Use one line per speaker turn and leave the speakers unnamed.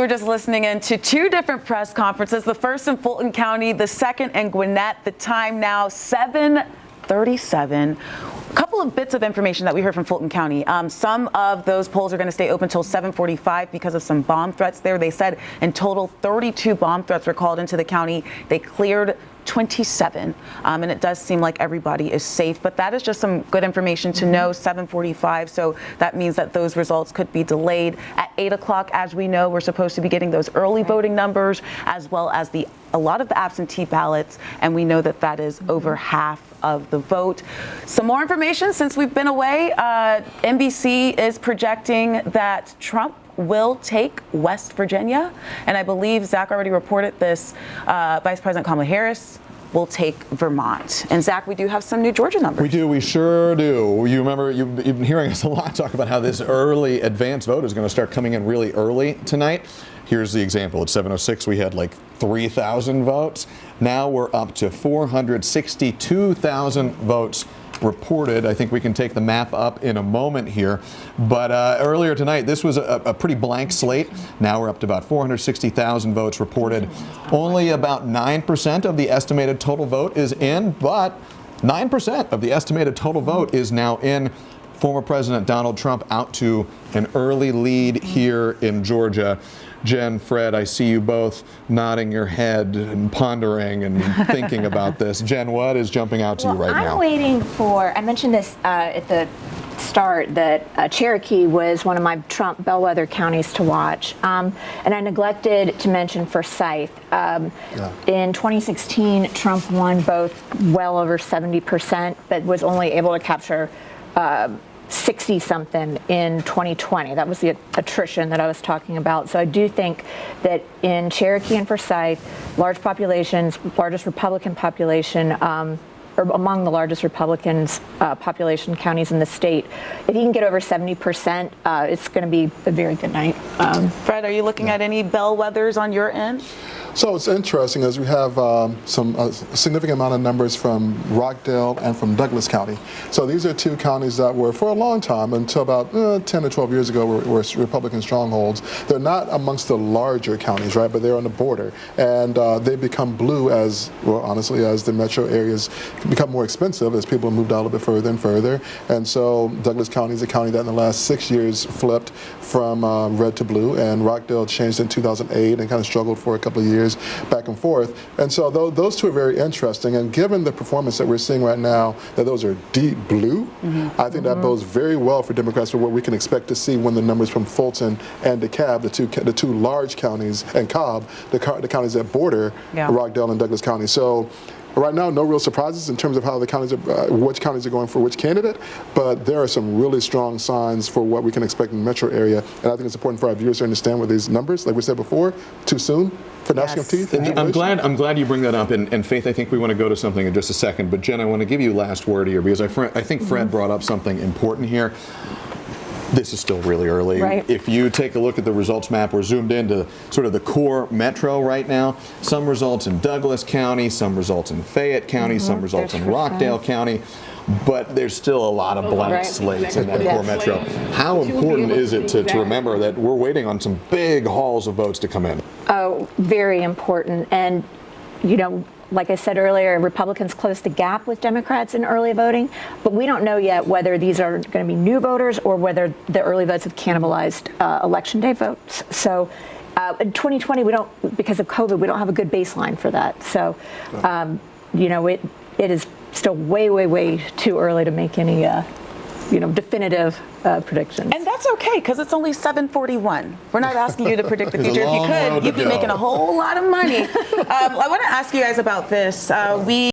We're just listening in to two different press conferences, the first in Fulton County, the second in Gwinnett. The time now 7:37. A couple of bits of information that we heard from Fulton County. Some of those polls are going to stay open until 7:45 because of some bomb threats there. They said in total 32 bomb threats were called into the county. They cleared 27, and it does seem like everybody is safe, but that is just some good information to know. 7:45, so that means that those results could be delayed. At 8 o'clock, as we know, we're supposed to be getting those early voting numbers, as well as a lot of the absentee ballots, and we know that that is over half of the vote. Some more information since we've been away. NBC is projecting that Trump will take West Virginia, and I believe Zach already reported this. Vice President Kamala Harris will take Vermont. And Zach, we do have some new Georgia numbers.
We do, we sure do. You remember, you've been hearing us a lot talk about how this early advance vote is going to start coming in really early tonight. Here's the example. At 7:06, we had like 3,000 votes. Now we're up to 462,000 votes reported. I think we can take the map up in a moment here. But earlier tonight, this was a pretty blank slate. Now we're up to about 460,000 votes reported. Only about 9% of the estimated total vote is in, but 9% of the estimated total vote is now in. Former President Donald Trump out to an early lead here in Georgia. Jen, Fred, I see you both nodding your head and pondering and thinking about this. Jen, what is jumping out to you right now?
I'm waiting for, I mentioned this at the start, that Cherokee was one of my Trump bellwether counties to watch. And I neglected to mention Forsyth. In 2016, Trump won both well over 70%, but was only able to capture 60-something in 2020. That was the attrition that I was talking about. So I do think that in Cherokee and Forsyth, large populations, largest Republican population, or among the largest Republicans population counties in the state, if you can get over 70%, it's going to be a very good night.
Fred, are you looking at any bellwethers on your end?
So it's interesting as we have some significant amount of numbers from Rockdale and from Douglas County. So these are two counties that were for a long time, until about 10 or 12 years ago, were Republican strongholds. They're not amongst the larger counties, right? But they're on the border, and they become blue as, well, honestly, as the metro areas become more expensive, as people moved out a little bit further and further. And so Douglas County is a county that in the last 6 years flipped from red to blue, and Rockdale changed in 2008 and kind of struggled for a couple of years back and forth. And so those two are very interesting. And given the performance that we're seeing right now, that those are deep blue, I think that bodes very well for Democrats for what we can expect to see when the numbers from Fulton and DeKalb, the two large counties, and Cobb, the counties that border Rockdale and Douglas County. So right now, no real surprises in terms of how the counties which counties are going for which candidate, but there are some really strong signs for what we can expect in the metro area, and I think it's important for our viewers to understand what these numbers, like we said before, too soon for gnashing of teeth.
I'm glad you bring that up, and Faith, I think we want to go to something in just a second, but Jen, I want to give you last word here, because I think Fred brought up something important here. This is still really early.
Right.
If you take a look at the results map, we're zoomed into sort of the core metro right now. Some results in Douglas County, some results in Fayette County, some results in Rockdale County, but there's still a lot of blank slates in that core metro. How important is it to remember that we're waiting on some big hauls of votes to come in?
Oh, very important. And, you know, like I said earlier, Republicans closed the gap with Democrats in early voting, but we don't know yet whether these are going to be new voters or whether the early votes have cannibalized election day votes. So in 2020, we don't, because of COVID, we don't have a good baseline for that. So, you know, it is still way too early to make any definitive predictions.
And that's okay, because it's only 7:41. We're not asking you to predict the future. If you could, you'd be making a whole lot of money. I want to ask you guys about this.